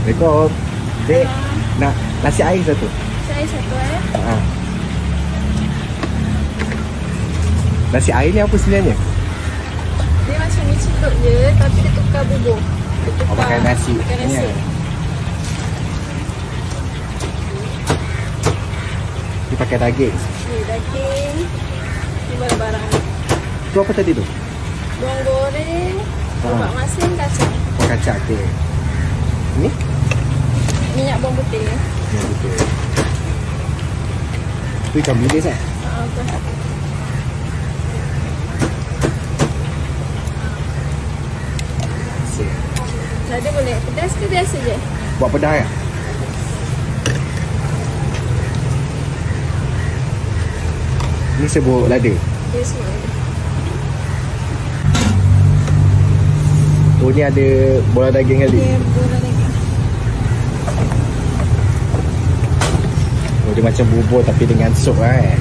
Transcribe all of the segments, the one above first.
Assalamualaikum. Dek, nak nasi air satu. Saya satu Nasi air ni apa sebenarnya? Dia macam ni cetuk je, tapi dia tukar bubur. Dia tukar, pakai nasi. Pakai nasi. Dia pakai daging. Ni daging. Ni barang-barang. Tu apa tadi tu? Bawang goreng, lemak masin, kacang. Oh, kacang, okey. Ni? Minyak bawang putih. Minyak putih. Tu ikan bilis kan? Betul. Lada boleh pedas ke biasa je? Buat pedas kan? Ni sebut lada. Dia semua ada. Oh, ni ada bola daging kali. Dia bola daging. Oh, dia macam bubur tapi dengan sup kan?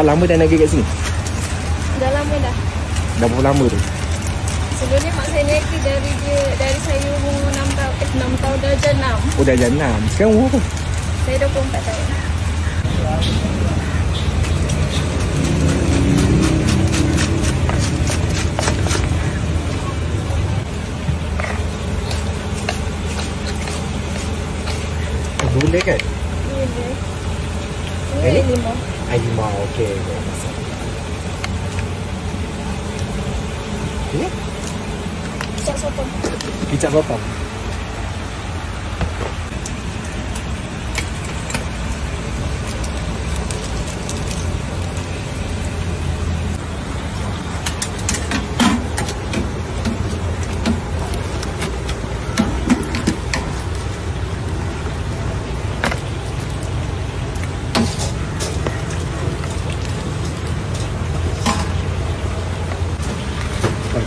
Lama dah naik kat sini? Dah lama dah. Dah berapa lama tu? Sebelum ni mak saya naik dari saya umur 6 tahun dah je 6. Oh, dah jam 6. Sekarang umur apa? Saya 24 tahun. Boleh kan? Boleh. Ini? Ini limau. Limau, okey. Ini? Kicap sotong. Kicap sotong.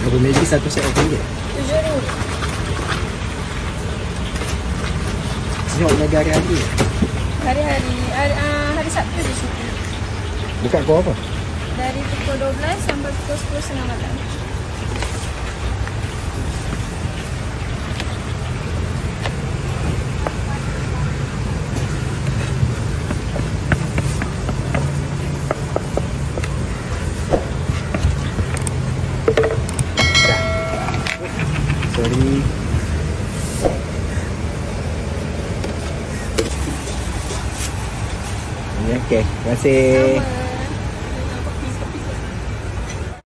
Kalau Maggi satu set berapa ringgit? RM7. Sini awak jaga hari-hari? Hari-hari. Hari Sabtu di situ. Dekat pukul apa? Dari pukul 12 sampai pukul 10.30 malam. Sorry. Okey, terima kasih.